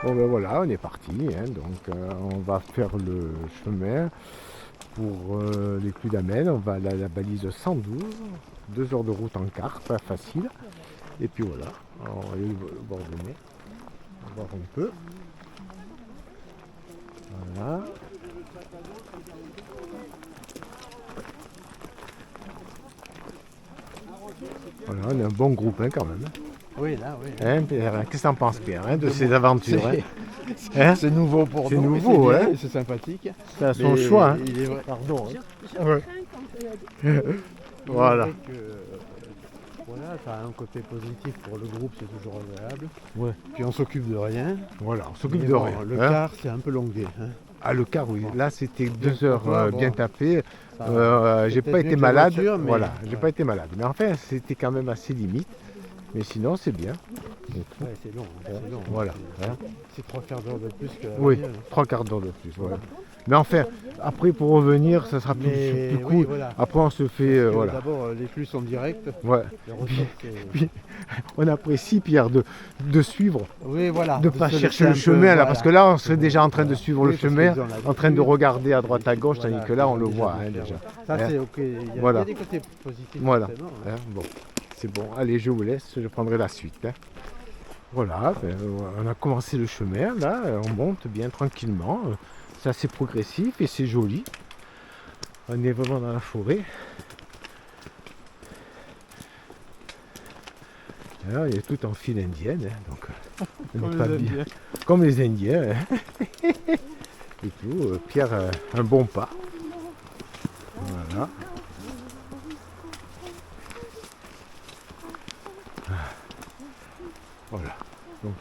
Bon ben voilà, on est parti, hein, donc on va faire le chemin pour les Puy d'Amène. On va aller à la balise 112, 2 heures de route en car, pas facile. Et puis voilà, on va aller au bord de mer, on va voir un peu. Voilà. Voilà, on est un bon groupe hein, quand même. Oui, là, oui. Hein, Pierre, qu'est-ce que t'en penses Pierre hein, de ces aventures hein? C'est Hein c'est nouveau pour C'est nous. nouveau, C'est bien, hein. et c'est sympathique. C'est à son Mais choix. Hein. il est vrai. Pardon. Ouais. Il est Voilà. vrai que voilà, ça a un côté positif pour le groupe, c'est toujours agréable. Ouais. Puis on s'occupe de rien. Voilà, on s'occupe Mais de bon, rien. le hein. quart, c'est un peu longué. Hein. Ah le car oui, Bon. là c'était Bien 2 heures pour toi, bien bon. tapées. Ça, J'ai c'est pas peut-être été mieux que la malade. voiture, mais Voilà, j'ai ouais. pas été malade. Mais enfin c'était quand même assez limite. Mais sinon c'est bien. Donc, Ouais, c'est long. C'est long. voilà. C'est- hein. C'est 3/4 d'heure de plus que la Oui, bagnole. 3/4 d'heure de plus. Voilà. Mais enfin, après pour revenir, ça sera plus Mais cool. oui, voilà. Après on se fait. Parce que voilà. d'abord, les flux sont directs. Ouais. Les retours, c'est- Puis, on apprécie Pierre de suivre, Oui, voilà. de ne pas se chercher laisser le un peu, chemin là, voilà. parce que là on serait déjà en train de Voilà. suivre Oui, le parce chemin, qu'ils ont en train de l'habitude. regarder à droite à gauche, Voilà, tandis que là on le ils ont voit hein, déjà déjà. fait, Ça, Hein. c'est ok. Il y Voilà. a des côtés positifs. Voilà. forcément, hein. Hein, bon, c'est bon. Allez, je vous laisse, je prendrai la suite. hein. Voilà, on a commencé le chemin, là, on monte bien tranquillement. C'est assez progressif et c'est joli. On est vraiment dans la forêt. Alors, il est tout en file indienne, hein, donc on Comme n'est pas les bien. Indiens. Comme les Indiens. hein. Et tout, Pierre, un bon pas. Voilà. Voilà. Donc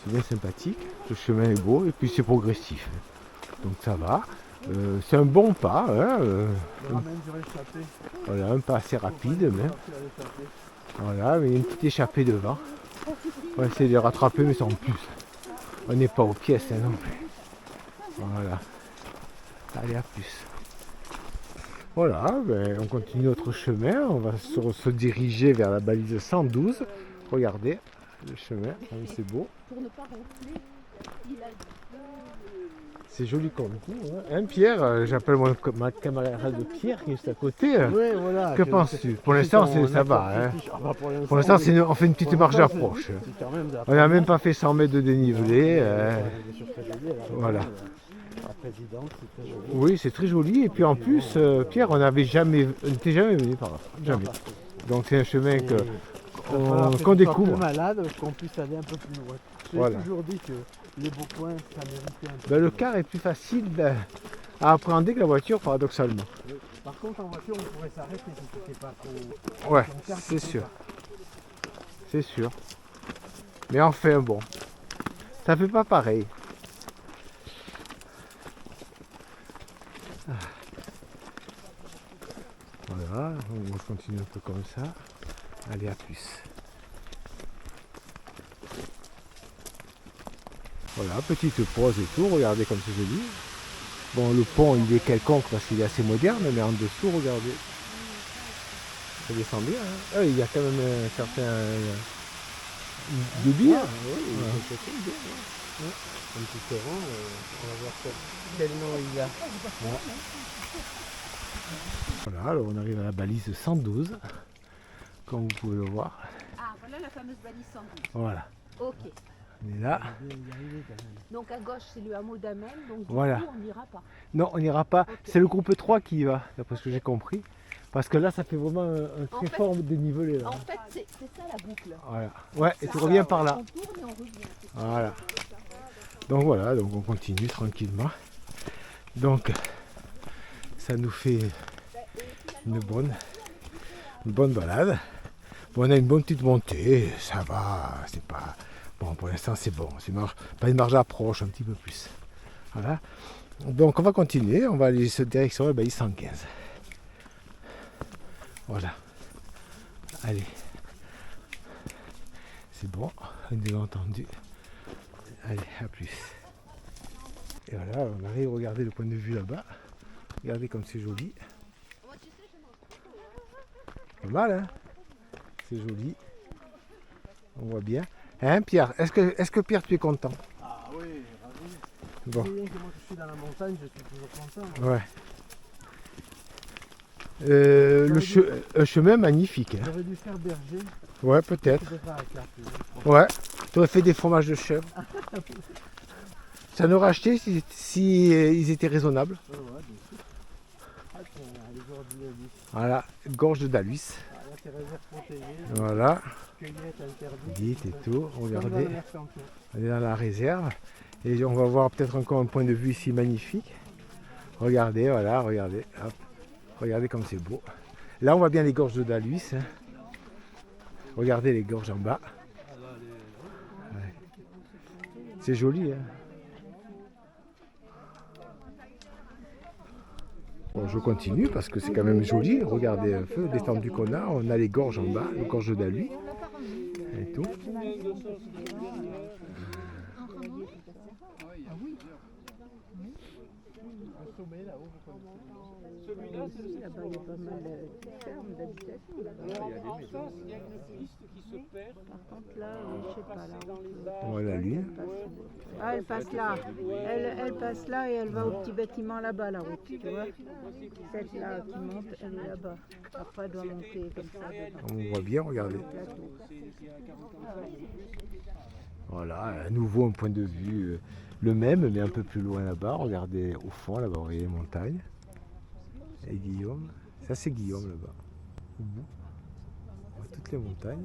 c'est bien sympathique. Le chemin est beau et puis c'est progressif. Donc ça va. C'est un bon pas. hein, Le ramène du réchappé. Voilà, un pas assez rapide. Mais, voilà, mais il y a une petite échappée devant. On va essayer de les rattraper, mais sans plus. On n'est pas aux pièces hein, non plus. Voilà. Allez, à plus. Voilà, on continue notre chemin. On va se diriger vers la balise 112. Regardez le chemin, c'est beau. C'est joli comme tout. Hein, Pierre, j'appelle ma camarade Pierre qui est juste à côté. Oui, voilà. Que penses-tu? Pour l'instant, ça va. Hein. Pour l'instant, on fait une petite marge d'approche. On n'a même pas fait 100 mètres de dénivelé. Voilà. La présidente, c'est très joli. Oui, c'est très joli. Et puis en plus, Pierre, on n'était jamais venu par là. Jamais. Donc c'est un chemin qu'on découvre. Malade, qu'on puisse aller un peu plus loin. J'ai Voilà. toujours dit que les beaux points, ça méritait un peu. Le car est plus facile à appréhender que la voiture, paradoxalement. Par contre, en voiture, on pourrait s'arrêter si c'était pas trop. Ouais, Ton car, c'est c'est sûr. ça. C'est sûr. Mais enfin, bon. Ça fait pas pareil. Voilà, on continue un peu comme ça. Allez, à plus. Voilà, petite pause et tout, regardez comme c'est joli. Bon, le pont, il est quelconque parce qu'il est assez moderne, mais en dessous, regardez. Ça descend bien. Hein. Ah, il y a quand même un certain débit. hein. C'est très bien. Un petit torrent, on va voir quel nom il a. Voilà, alors on arrive à la balise 112, comme vous pouvez le voir. Ah, voilà la fameuse balise 112. Voilà, Ok. on est là. Donc à gauche, c'est le hameau d'Amel, donc du Voilà. coup, on n'ira pas. Non, on n'ira pas. C'est le groupe 3 qui y va, d'après ce que j'ai compris. Parce que là, ça fait vraiment un très fait- fort dénivelé. Là. En fait, c'est ça la boucle. Voilà. Ouais, et tu reviens par là. On tourne et on revient. Voilà. Donc voilà, donc on continue tranquillement. Donc, ça nous fait une bonne balade. Bon, on a une bonne petite montée, ça va, c'est pas... Bon, pour l'instant c'est bon, c'est pas une marge d'approche, un petit peu plus. Voilà. Donc on va continuer, on va aller sur direction la balise 115. Voilà. Allez. C'est bon, on est entendu. Allez, à plus. Et voilà, on arrive à regarder le point de vue là-bas. Regardez comme c'est joli. Pas mal, hein? C'est joli. On voit bien. Hein, Pierre? Est-ce que Pierre, tu es content? Ah Bon, Bien que moi je suis dans la montagne, je suis toujours content. ouais. Un chemin magnifique. Hein. J'aurais dû faire berger. Ouais, peut-être. Je pas avec la pluie. Ouais. Tu aurais fait des fromages de chèvre. Ça n'aurait acheté si ils étaient raisonnables. Ouais, bien sûr. Ah, tiens, les gorges de Daluis. Voilà, gorge de Daluis. Ah, là, c'est réserve protégée. Voilà, Cueillette interdite. dites et tout. Comme dans Regardez, le Mercantour. on est dans la réserve. Et on va voir peut-être encore un point de vue ici magnifique. Regardez, voilà, regardez. Hop. Regardez comme c'est beau. Là, on voit bien les gorges de Daluis. Hein. Regardez les gorges en bas. Ouais. C'est joli. Hein. Bon, je continue parce que c'est quand même joli. Regardez un peu l'étendue qu'on a. On a les gorges en bas, les gorges de Daluis et tout. Là-bas, il y a pas mal de fermes d'habitation. Par contre, là, je sais pas, là. Voilà lui. Ah, elle passe là. Elle passe là et elle va au petit bâtiment là-bas, la route, tu vois. Cette là qui monte, elle est là-bas. Après, elle doit monter comme ça. Dedans. On voit bien, regardez. Le plateau. Voilà, à nouveau un point de vue le même, mais un peu plus loin là-bas. Regardez au fond, là-bas, vous voyez les montagnes. Et Guillaume, ça c'est Guillaume là-bas. Au bout. On voit toutes les montagnes.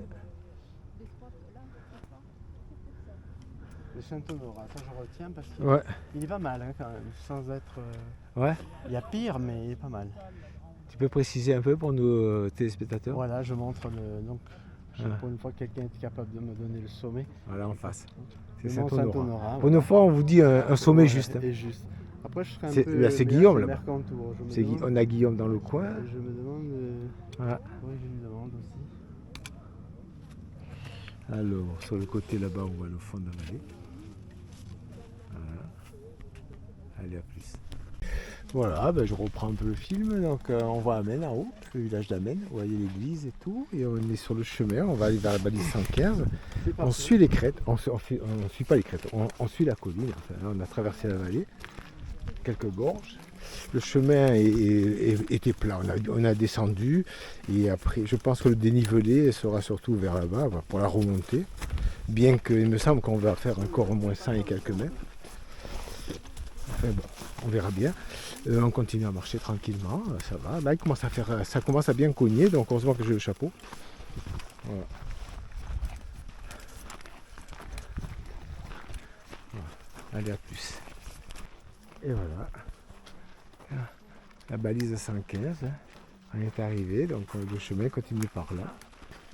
Le Saint-Honorat, ça je retiens parce qu'il Ouais, il est pas mal hein, quand même, sans être. ouais. Il y a pire, mais il est pas mal. Tu peux préciser un peu pour nos téléspectateurs? Voilà, je montre le. Donc, Voilà. pour une fois que quelqu'un est capable de me donner le sommet. Voilà en face. C'est Le mont Saint-Honorat. Saint-Honorat. Pour une fois, on vous dit un sommet Ouais, juste. Hein. Et juste. Après, je serais un C'est- peu. là, c'est meilleur Guillaume, sur le là-bas. Mercantour. Je me demande- On a Guillaume dans le coin. Je me demande. Voilà. Oui, je me demande aussi. Alors, sur le côté là-bas, on voit le fond de la vallée. Voilà. Allez, à plus. Voilà, ben, je reprends un peu le film. Donc, on va à Amène en haut, le village d'Amène. Vous voyez l'église et tout. Et on est sur le chemin. On va aller vers la balise 115. C'est On parti. suit les crêtes. On suit pas les crêtes. On suit la colline. Enfin, là, on a traversé la vallée. Quelques gorges. Le chemin était plat. On a descendu. Et après, je pense que le dénivelé sera surtout vers là-bas pour la remontée. Bien qu'il me semble qu'on va faire encore au moins 100 et quelques mètres. Enfin bon, on verra bien. On continue à marcher tranquillement, ça va. Là, ça commence à bien cogner, donc heureusement que j'ai le chapeau. Voilà. Allez, à plus. Et voilà. La balise 115. On est arrivé, donc le chemin continue par là.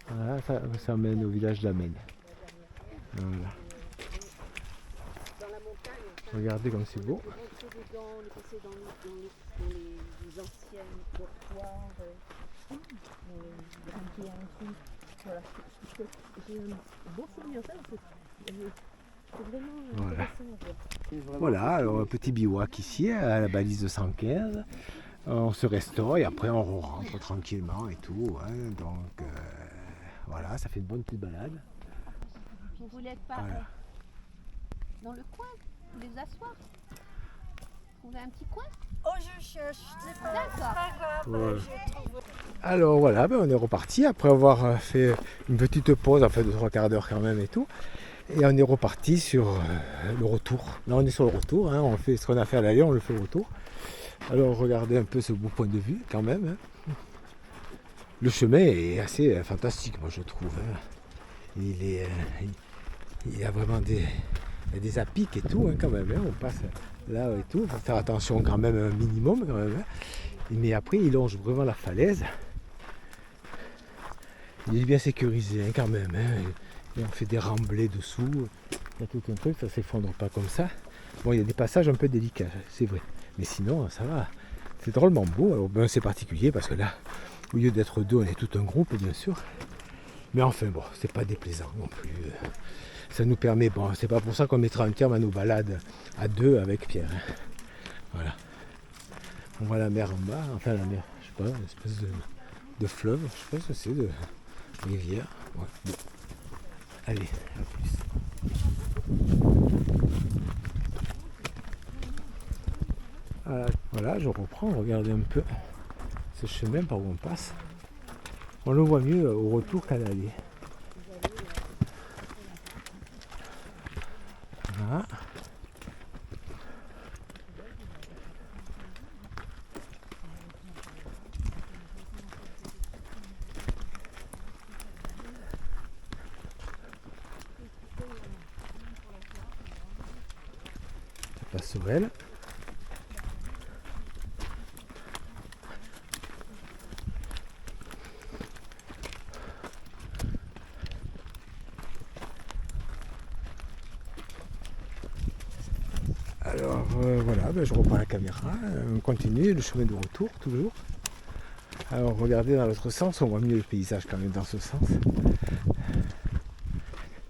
Voilà, ça mène au village d'Amène. Voilà. Regardez comme c'est beau. On est passé dans les anciennes dortoirs. Voilà. J'ai un beau souvenir de ça. C'est vraiment Voilà. intéressant à voir. C'est vraiment- Voilà, alors un petit bivouac ici à la balise de 115. On se restaure et après on rentre tranquillement et tout. Hein. Donc voilà, ça fait une bonne petite balade. Vous voulez être pas Voilà. dans le coin, vous les asseoir. Trouver un petit coin. Oh, je cherche. C'est pas D'accord. grave. Voilà. Je trouve. Alors voilà, ben, on est reparti après avoir fait une petite pause, enfin 2-3 quarts d'heure quand même et tout. Et on est reparti sur le retour. Là on est sur le retour, hein. On fait ce qu'on a fait à l'aller, on le fait au retour. Alors regardez un peu ce beau point de vue quand même. Hein. Le chemin est assez fantastique, moi je trouve. Hein. Il y a vraiment des apics et tout hein, quand même. Hein. On passe là et tout. Il faut faire attention quand même un minimum quand même. Hein. Mais après il longe vraiment la falaise. Il est bien sécurisé hein, quand même. Hein. Et on fait des remblais dessous. Il y a tout un truc, ça ne s'effondre pas comme ça. Bon, il y a des passages un peu délicats, c'est vrai. Mais sinon, ça va. C'est drôlement beau. Alors, ben, c'est particulier parce que là, au lieu d'être deux, on est tout un groupe, bien sûr. Mais enfin, bon, c'est pas déplaisant non plus. Ça nous permet, bon, c'est pas pour ça qu'on mettra un terme à nos balades à deux avec Pierre. Hein. Voilà. On voit la mer en bas, enfin la mer, je sais pas, une espèce de fleuve, je sais pas ce que c'est, de rivière. Ouais. Bon. Allez, à plus. Voilà, je reprends, regardez un peu ce chemin par où on passe. On le voit mieux au retour qu'à l'aller. Voilà. La Sorel. Alors voilà, je reprends la caméra, on continue le chemin de retour toujours. Alors regardez dans l'autre sens, on voit mieux le paysage quand même dans ce sens.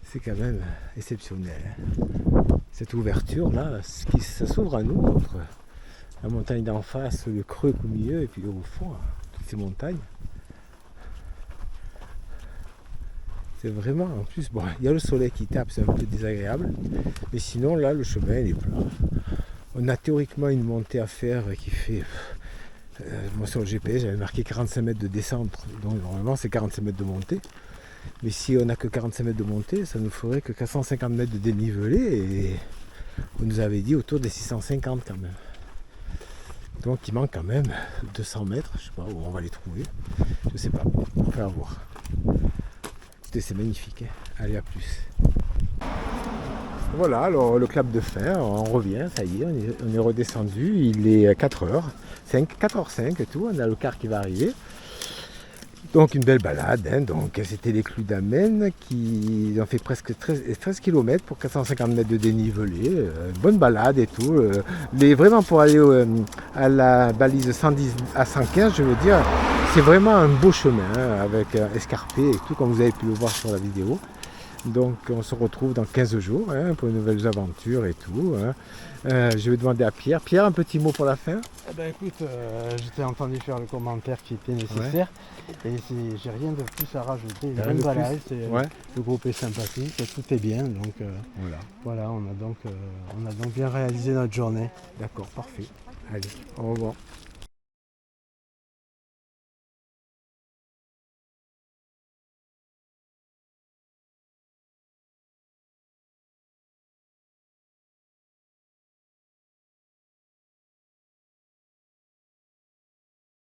C'est quand même exceptionnel. Cette ouverture là, ça s'ouvre à nous entre la montagne d'en face, le creux au milieu et puis au fond, toutes ces montagnes. C'est vraiment, en plus, bon, il y a le soleil qui tape, c'est un peu désagréable. Mais sinon, là, le chemin, il est plat. On a théoriquement une montée à faire qui fait... moi, sur le GPS, j'avais marqué 45 mètres de descente. Donc, normalement, c'est 45 mètres de montée. Mais si on n'a que 45 mètres de montée, ça nous ferait que 450 mètres de dénivelé. Et on nous avait dit autour des 650 quand même. Donc, il manque quand même 200 mètres. Je ne sais pas où on va les trouver. Je ne sais pas. On va voir. C'est magnifique, hein. Allez, à plus. Voilà, alors le clap de fin, on revient, ça y est, on est redescendu, il est 4h, 4h05 et tout, on a le car qui va arriver. Donc une belle balade, hein. Donc c'était les Clous d'Amène qui ont fait presque 13 km pour 450 mètres de dénivelé, bonne balade et tout. Vraiment pour aller à la balise 110 à 115, je veux dire, c'est vraiment un beau chemin hein, avec escarpé et tout, comme vous avez pu le voir sur la vidéo. Donc on se retrouve dans 15 jours hein, pour de nouvelles aventures et tout. Hein. Je vais demander à Pierre. Pierre, un petit mot pour la fin? Eh ben écoute, je t'ai entendu faire le commentaire qui était nécessaire. Ouais. Et j'ai rien de plus à rajouter. Une balade, le groupe est sympathique, tout est bien. Donc voilà, on a donc bien réalisé notre journée. D'accord, parfait. Allez, au revoir.